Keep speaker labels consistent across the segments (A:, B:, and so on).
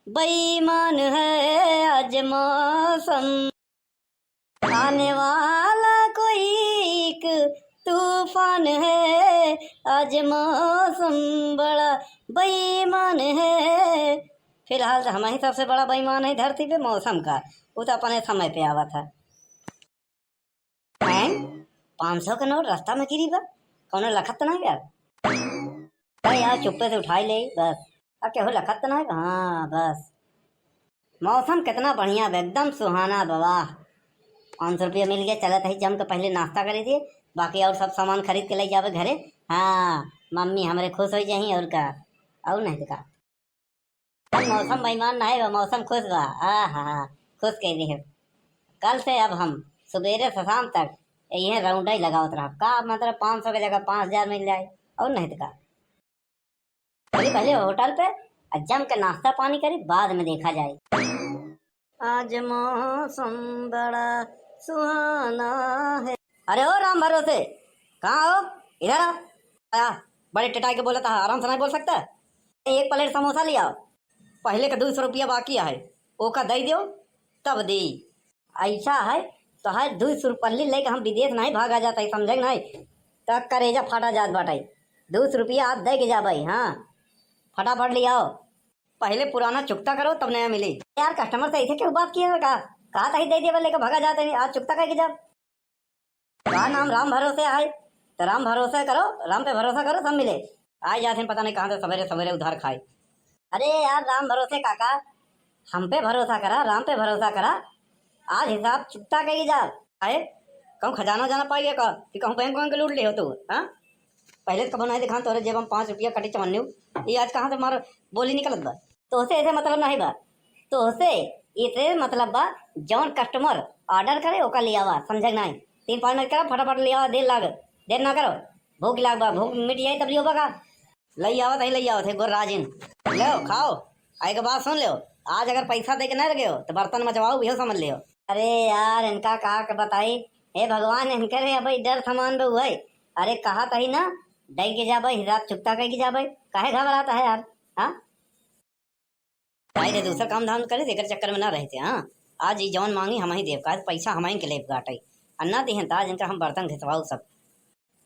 A: बेईमान है आज मौसम, आने वाला कोई एक तूफान है। आज मौसम बड़ा बेईमान है। फिलहाल तो हम ही सबसे बड़ा बेईमान है धरती पे मौसम का। वो तो अपने समय पे आवा था। 500 का नोट रास्ता में गिरी बा, कौन लखत तो नहीं यार? अरे यार चुप्पे से उठाई ले बस। अब क्या हो लखत तो नहीं? हाँ बस। मौसम कितना बढ़िया बा, एकदम सुहाना बाबा। 500 रुपया मिल गया, चलत है जम के पहले नाश्ता करे थे, बाकी और सब सामान खरीद के ले जावे घरे। हाँ मम्मी हमारे खुश हो जाही और का, और नहीं तो का। मौसम बेईमान ना है, मौसम खुश बा। हाँ खुश कह दी है। कल से अब हम सवेरे से शाम तक यही राउंड ही लगावत रहा का, मतलब 500 की जगह 5000 मिल जाए, और नहीं तो का। पहले पहले होटल पे जम के नाश्ता पानी करे, बाद में देखा जाए। आज मौसम बड़ा सुहाना है। अरे ओ राम भरोसे, कहाँ हो? इधर आ। बड़े टिटाई के बोला था, आराम से नहीं बोल सकता? एक प्लेट समोसा लिया, पहले का 200 रुपया बाकी है, ओका दे दो तब दी। ऐसा है तो है 200 रुपये लेके हम विदेश नहीं भागा जाता है, समझे नहीं? तब करेजा फाटा जात बाटे। 200 रुपया आप दे के जा भाई। हाँ फटाफट ले आओ, पहले पुराना चुकता करो तब नया मिले। यार कस्टमर से ऐसे क्यों बात किया? कहा था ही दे दिया लेके भागा जाते हैं, आज चुकता करके जा। कहा नाम राम भरोसे है तो राम भरोसा करो, राम पे भरोसा करो सब मिले। आज जाते पता नहीं कहाँ से सवेरे सवेरे उधार खाए। अरे यार राम भरोसे काका, हम पे भरोसा करा, राम पे भरोसा करा, आज हिसाब चुकता कही जा। आए कहूँ खजाना जाना पाइए का कि कहूँ बैंक वैंक लूट ले हो तू? हाँ पहले तो कब नहीं दिखा तोरे जेब हम 5 रुपया कटी चमन्यू, ये आज कहाँ से मार बोली निकलत बा? तोहसे ऐसे मतलब नहीं बा, तोहसे इसे मतलब बा जौन कस्टमर ऑर्डर करे ओका ले आवा, समझे नहीं? 3-5 मिनट करो, फटाफट ले आवा, देर ना करो। भूख लाग बा, भूख मिट जाए तब लियो बा का लई आवत है, लई आवत है गोर राजिन। लो खाओ, आई के बात सुन लो, आज अगर पैसा दे के नहीं लगे हो तो बर्तन मचवाओ, यह समझ लियो। अरे यार इनका कहा के बताई, हे भगवान इनके रे भाई डर सामान बे हुआ। अरे कहा था ही ना डर के जा भाई, हिसाब चुकता कर के जा भाई, काहे घबराता है यार? हाँ भाई दूसरा काम धाम करे, देकर चक्कर में ना रहते। हाँ आज ये जौन मांगी हम ही देव का, पैसा हम ही के ले गाटे अन्ना दी हैं ताज, इनका हम बर्तन घिसवाओ सब।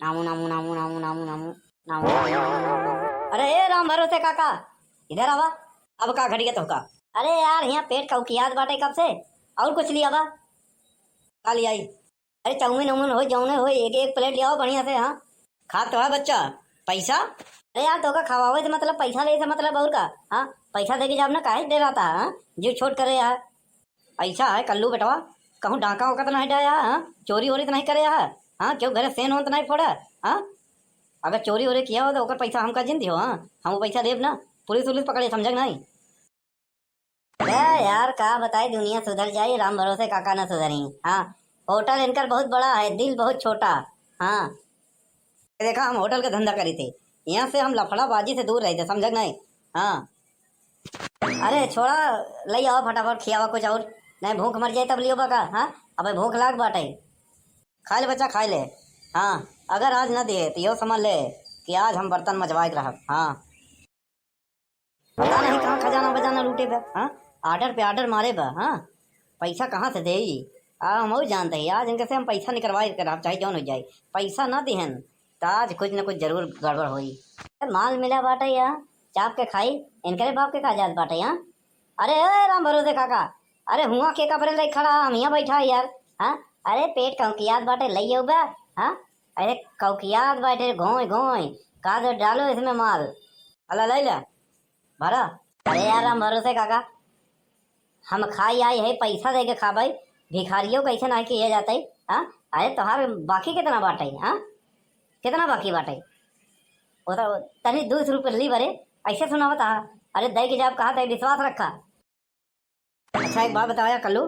A: नामू नामू नामू नामू नामू नामू नामू नामू। अरे ए राम भरोसे काका इधर आवा, अब का घड़िया तो का? अरे यार यहाँ पेट कौकियात बाटे कब से, और कुछ लिया बा? का लिया? अरे चाउमीन उमीन हो, जौने हो, एक एक प्लेट ले आओ बढ़िया से। हाँ खा तो है बच्चा, पैसा? अरे यार तो का खवावे से मतलब पैसा ले से मतलब और का? हाँ पैसा दे के जाब ना, काहे दे रहा था? हाँ जो छोट करे यार, ऐसा है कल्लू बेटवा, कहूँ डाका होका तो नहीं डाया? हाँ चोरी वोरी तो नहीं करे यार? हाँ क्यों घरे सेन हो तो नहीं फोड़ा? हाँ अगर चोरी वोरी किया हो तो ओकर पैसा हमका जिन दियो। हाँ हम वो पैसा देव ना, पुलिस उलिस पकड़े, समझ नहीं? अरे यार का बताए, दुनिया सुधर जाए, राम भरोसे काका ना सुधरी। हाँ होटल इनकर बहुत बड़ा है, दिल बहुत छोटा। हाँ देखा हम होटल का धंधा करी थे, यहाँ से हम लफड़ाबाजी से दूर रहते, समझ नहीं? हाँ अरे छोड़ा, ले आओ फटाफट, खियावा कुछ और, नहीं भूख मर जाए तब लियो बका। हाँ अबे भूख लाग बाटे, खा ले बच्चा खा ले। हाँ अगर आज न दिए तो यो समझ ले कि आज हम बर्तन मजवाए के रह। हाँ पता नहीं कहाँ खजाना बजाना लूटे बा। हाँ ऑर्डर पे ऑर्डर मारे बा। हाँ पैसा कहाँ से दे? हम और जानते हैं आज इनके से हम पैसा निकलवाए कर, चाहे जौन हो जाए, पैसा ना दिहन तो आज कुछ न कुछ जरूर गड़बड़ होई। माल मिला बाटे यहाँ, चाप के खाई, इनके बाप के खा जात बाटे यहाँ। अरे ए राम भरोसे काका, अरे हुआ के कपड़े ले खड़ा, हम यहाँ बैठा है यार। हाँ अरे पेट कौकियात बाटे, लइए बा। हाँ अरे कौकियात बाटे, घोय घोय का दो डालो इसमें माल, अला ले ला भरा। अरे यार राम भरोसे काका, हम खाई आए है, पैसा दे के खा भाई, भिखारियों कैसे ना किया जाता है? हाँ अरे तोहार बाकी कितना बाटे? हाँ कितना बाकी बाटे? वो तो तनी 200 रुपये ली बरे, ऐसे सुना बता। अरे दे के जब कहा था विश्वास रखा। अच्छा एक बात बताया कल्लू,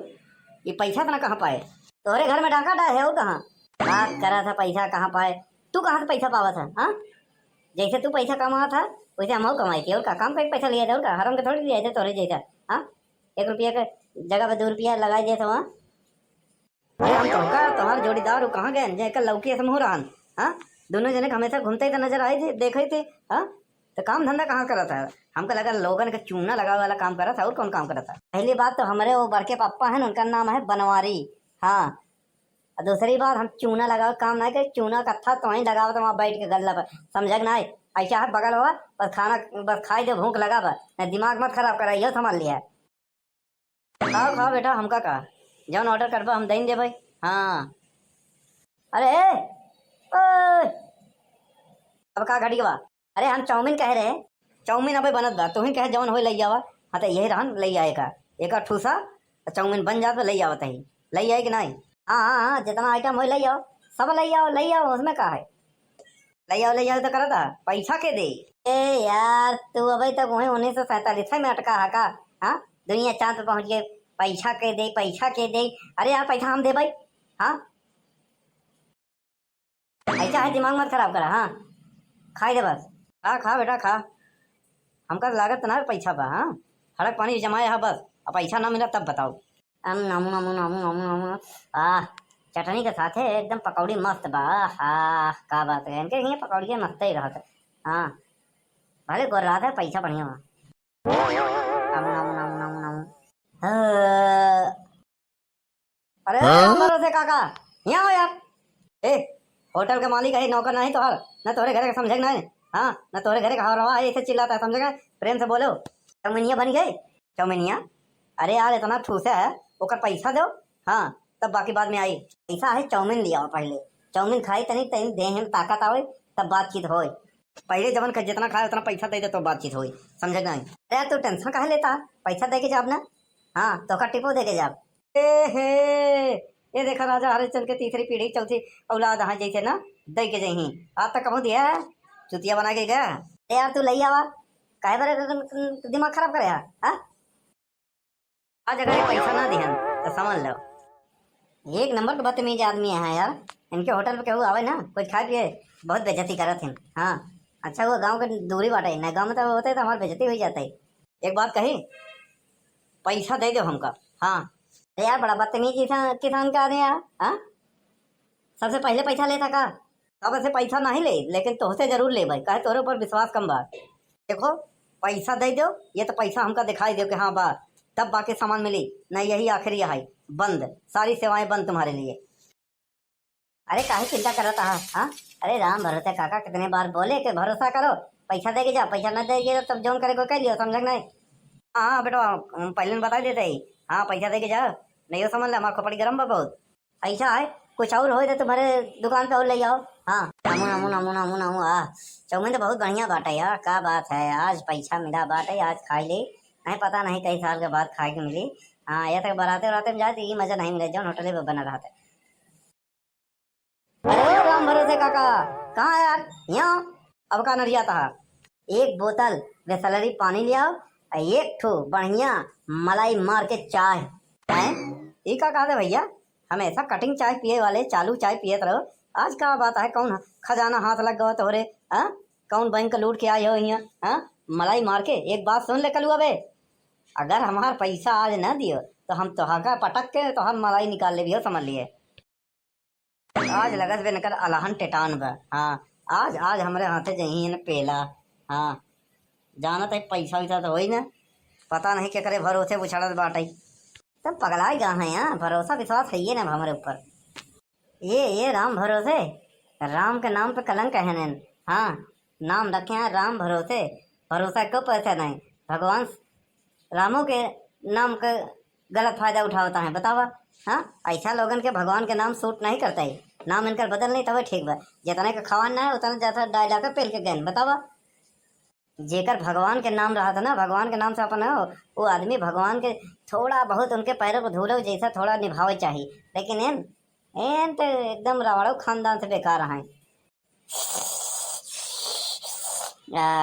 A: ये पैसा इतना कहाँ पाए? तोहरे घर में डाका डा है वो कहाँ? बात करा था पैसा कहाँ पाए, तू कहाँ से पैसा पावा था? हाँ जैसे तू पैसा कमा था वैसे हम कमाई थी, और का काम का पैसा लिया था, और का हरम के थोड़ी लिया थे तोहरे जैसा। हाँ 1 रुपया के जगह पे 2 रुपया लगा दिया था वहाँ। हम तुम्हारे जोड़ीदार कहाँ गए जैकर लौकी समूह रहन? हाँ दोनों जने हमेशा घूमते ही तो नजर आए थे, देखे थे। हाँ तो काम धंधा कहाँ करा था? हमको लगा लोगन के चूना लगा वाला काम करा था, और कौन काम करा था? पहली बात तो हमारे वो बड़के पापा है ना, उनका नाम है बनवारी। हाँ, और दूसरी बात हम चूना लगा काम नहीं करे, चूना कत्था तो वहीं लगा वहाँ बैठ के गल्ला पर, समझ ना? ऐसा है बगल हुआ बस खाना बस खाई दे, भूख लगा बस, दिमाग मत खराब करा, यो समझ लिया। खाओ खाओ बेटा, हमका कहा जौन ऑर्डर करबा हम देंगे भाई। हाँ अरे ओए, अब का घड़ी बा? अरे हम चाउमीन कह रहे, चाउमीन अबे बनत बा, तू ही कहे जौन हो ले आवा। हाँ तो यही रहन ले आए का, एक ठूसा चाउमीन बन जात ले आवत ही, ले आए कि नहीं? हाँ हाँ हाँ, जितना आइटम हो ले आओ, सब ले आओ, उसमें का है? ले आओ तो करा था, पैसा के दे? ए यार तू अभी तक वही 1947 में अटका है का? हाँ, दुनिया चांद पे पहुंच गए, पैसा के दे, पैसा के दे। अरे यार पैसा हम दे भाई। हाँ ऐसा है, दिमाग मत खराब करा। हाँ खाई दे बस, खा खा बेटा खा, हमका लागत ना पैसा बा। हाँ हड़क पानी जमाए है बस, अब पैसा ना मिला तब बताओ। नमू नमू नमू नमू नमू, चटनी के साथ है एकदम पकौड़ी मस्त बा। हाँ का बात है, इनके यहाँ पकौड़ी मस्त ही रहता। हाँ भले गोर रहा था, पैसा बढ़िया बा। नमू नमू नमू नमू नमू। अरे भरोसे काका, यहाँ हो यार। ए होटल के मालिक है, नौकर नहीं तोहर, न तोहरे घरे का समझे नहीं। हाँ न तोहरे घरे का हवा ऐसे चिल्लाता है, समझेगा? प्रेम से बोलो। चौमिनिया बन गए, चौमिनिया। अरे यार इतना ठूसा है, ओकर पैसा दो। हाँ तब बाकी बाद में आई, पैसा है चाउमीन लिया पहले, चाउमीन खाई तनी तनी देह में ताकत आवे, तब बातचीत होए। पहले जवन जितना खाए उतना पैसा दे दे तो बातचीत होई, समझे नहीं? अरे तू टेंशन काहे लेता, पैसा दे के जाब ना। हाँ तो का टिपो दे के जाब। ए हे, ये देखा राजा हरिश्चंद्र के तीसरी पीढ़ी चौथी औलाद हाँ जैसे ना दे के जही, आज तक कहूँ दिया है, चुतिया बना के गया। यार तू ले आवा, काहे बारे दिमाग खराब करे यार? हाँ आज अगर पैसा ना दिहन तो समझ लो एक नंबर के बदतमीज आदमी है यार। इनके होटल पे केहू आवे ना, कुछ खाए पिए बहुत बेइज्जती करत हैं। हाँ अच्छा वो गांव के दूरी बाटे ना, गांव में तो होते तो हमारी बेइज्जती हो जाता है। एक बात कही, पैसा दे दो हमका। हाँ अरे यार बड़ा बदतमीज किसान का आदमी यार। हाँ सबसे पहले पैसा लेता का, अब ऐसे पैसा नहीं ले, लेकिन तोहसे जरूर ले भाई, कहे तोहरे ऊपर विश्वास कम बा। देखो पैसा दे दो, ये तो पैसा हमका दिखाई दो कि हाँ बा, तब बाकी सामान मिली, नहीं यही आखिरी है, बंद, सारी सेवाएं बंद तुम्हारे लिए। अरे काहे चिंता करता है? हाँ अरे राम भरोसे काका, कितने बार बोले कि भरोसा करो, पैसा दे के जा, पैसा न देगी तब जोन करे को कह लियो, समझ नहीं? हाँ बेटा पहले बता देते ही, हाँ पैसा दे के जा, नहीं हो समझ लो हमारा खोपड़ी गर्म बा बहुत। ऐसा है कुछ और हो तो तुम्हारे दुकान पे और ले जाओ। हाँ नमू नमू नमू नमू नमू। चौमिन तो बहुत बढ़िया बात है यार, क्या बात है, आज पैसा मिला बात है, आज खाई ले, नहीं पता नहीं कई साल के बाद खाए के मिली। हाँ ये तक बराते बराते में जाते ये मजा नहीं मिले जो होटल में बना रहा था। अरे राम भरोसे काका, कहाँ है यार? यहाँ अब का नरिया था, एक बोतल बिसलरी पानी ले आओ, एक ठो बढ़िया मलाई मार के चाय है। ये का कहा भैया, हमेशा कटिंग चाय पिए वाले चालू चाय पिए रहो, आज का बात है कौन खजाना हाथ लग गया तोहरे? हाँ कौन बैंक लूट के आए हो यहाँ? हाँ मलाई मार के, एक बात सुन ले कलू, अबे अगर हमारा पैसा आज न दियो तो हम तोहका पटक के तो हम मलाई निकाल ले भी हो, समझ लिए? आज लगत बे नकर अलहन टेटान बा। हाँ आज आज हमारे हाथे जही न पेला। हाँ जाना तो पैसा वैसा तो होई ना, पता नहीं क्या करे भरोसे उछड़त बाटे, तब पगलाई गा है यहाँ, भरोसा विश्वास है ये ना हमारे ऊपर। ये राम भरोसे, राम के नाम पे कलंक है न। हाँ नाम रखे हैं राम भरोसे, भरोसा क्यों पैसा नहीं, भगवान रामों के नाम का गलत फायदा उठाता है, बतावा? हाँ ऐसा लोगन के भगवान के नाम सूट नहीं करता है, नाम इनकर बदल नहीं तब ठीक बा, जितने का खवान ना है उतना ज्यादा डायला कर पेल के गैन, बतावा? जेकर भगवान के नाम रहा था ना, भगवान के नाम से अपन हो, वो आदमी भगवान के थोड़ा बहुत उनके पैरों को धूलो जैसा थोड़ा निभावे चाहिए, लेकिन एन तो एकदम रावड़ो खानदान से बेकार है।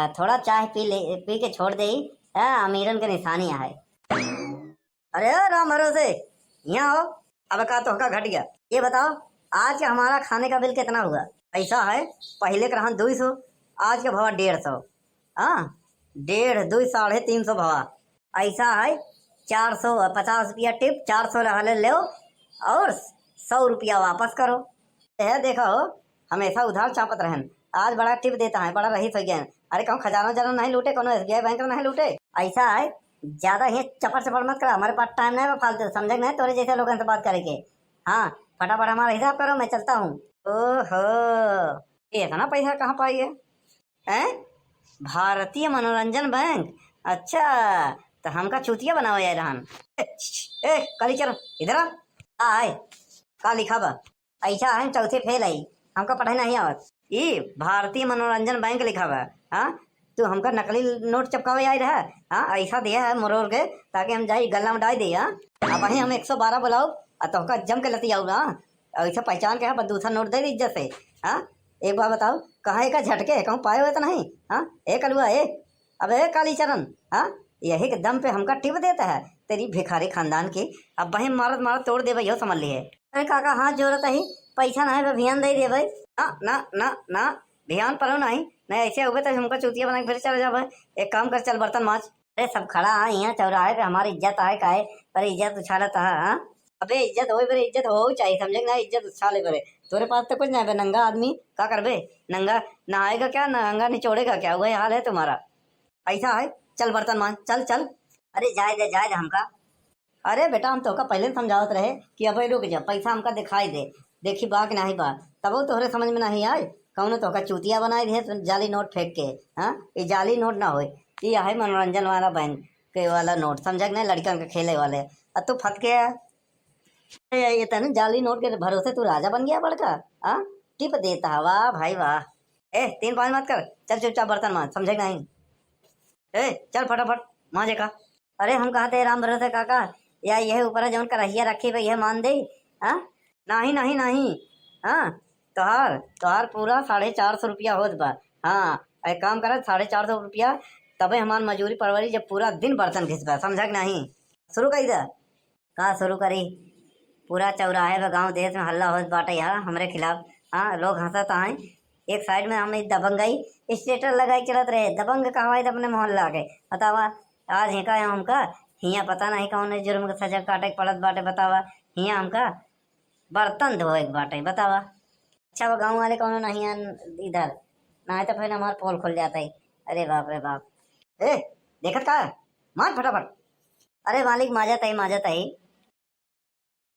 A: थोड़ा चाय पी के छोड़ दे, अमीरन के निशानी है। अरे राम भरोसे यहाँ हो, अब का तो घट गया, ये बताओ आज का हमारा खाने का बिल कितना हुआ? ऐसा है पहले का रहा 200, आज का भाव 150। हाँ 1.5 2 350 भाव, ऐसा है 450 रुपया टिप, 400 रहा ले लो और 100 रुपया वापस करो। यह देखो हमेशा उधार चापत रहन, आज बड़ा टिप देता है, बड़ा रहीस हो गया, अरे कहूँ खजाना जरा नहीं लूटे, कोनो SBI बैंक में नहीं लूटे। ऐसा है, ज्यादा ही चपर चपर मत करा, हमारे पास टाइम नहीं है फालतू, समझे नहीं तोरे जैसे लोगों से बात करेंगे। हाँ, फटाफट हमारा हिसाब करो, मैं चलता हूँ। ओहो, ये इतना पैसा कहाँ पाई है? हैं? भारतीय मनोरंजन बैंक? अच्छा, तो हमका चूतिया बनावा यार रहन। ए काली चरण इधर आ। आए का लिखा बा? ऐसा है चौथे फेल आई, हमका पढ़ाई नहीं आवत। ई भारतीय मनोरंजन बैंक लिखा बा। हाँ, तू हमका नकली नोट चिपकावे आई रहा। हाँ, ऐसा दिया है मरोड़ के ताकि हम जाई गला में डाल दिए। हाँ, अब वहीं हम 112 बुलाओ और तोहका जम के लती आऊ ना। ऐसा पहचान के है, दूसरा नोट दे दी इज्जत से। हाँ, एक बार बताओ कहाँ का झटके कहूँ पाए हुए तो नहीं? हाँ, ए कलुआ ए, अब ए काली चरण, हाँ यही के दम पे हमका टिप देता है तेरी भिखारी खानदान की। अब वही मारत मारत तोड़ दे भाई, समझ लिए। अरे काका हाथ जोड़ता ही, पैसा ना है ध्यान दे दे भाई। ना ना ना ना, ध्यान पर नहीं नहीं, ऐसे हुए तो हमको चूतिया बना के फिर चले जा भाई। एक काम कर, चल बर्तन मांज। अरे सब खड़ा है यहाँ चौराहे पे, हमारी इज्जत आए का है, पर इज्जत उछालत है। हाँ, अबे इज्जत हो बरे, इज्जत हो चाहिए, समझे ना, इज्जत उछाले बरे। तोरे पास तो कुछ नहीं है, नंगा आदमी का करबे? नंगा नहाएगा क्या, नंगा निचोड़ेगा क्या? वही हाल है तुम्हारा। ऐसा है, चल बर्तन मांज, चल चल। अरे जाए दे हमका। अरे बेटा हम तो का पहले समझावत रहे कि अब रुक जा, पैसा हमका दिखाई दे, देखी बा कि नहीं बा, तब वो तोहरे समझ में नहीं आए। कौन तो का चूतिया बनाई दे तो जाली नोट फेंक के। हाँ, ये जाली नोट ना हो, ये है मनोरंजन वाला बैंक के वाला नोट, समझ नहीं, लड़कन के खेले वाले। अब तू फट गया। ये तने जाली नोट के भरोसे तू राजा बन गया बड़का। हाँ, टिप देता, वाह भाई वाह। ए 3-5 मत कर, चल चुपचाप बर्तन मांज, समझे नहीं? ए चल फटाफट मांजे का। अरे हम कहाँ थे राम भरोसे काका, या यह ऊपर जौन करहिया रखी भाई, यह मान दे। हाँ, नहीं नहीं नहीं। हाँ, तोहार तोहार पूरा 450 रुपया होत बा। हाँ, एक काम कर, 450 रुपया तबे हमार मजूरी परवरी जब पूरा दिन बर्तन घिसबा, समझा कि नहीं? शुरू करी दा। कहाँ शुरू करी? पूरा चौराहे व गांव देश में हल्ला होत बाटे यहाँ हमरे खिलाफ। हाँ, लोग हंसत आए। एक साइड में हम दबंगई स्टेटर लगाई चलत रहे, दबंग कहवाई अपने मोहल्ला के। बतावा आज हिका हमका हिया पता नहीं कौन जुर्म के सजा काटे के पड़त बाटे। बतावा हिया हमका बर्तन धोए के बाटे। बतावा अच्छा वो गाँव वाले कौन नहीं आन इधर, ना तो फिर हमारा पोल खुल जाता है। अरे बाप रे बाप। ए देखत का, मार फटाफट। अरे मालिक माजत आई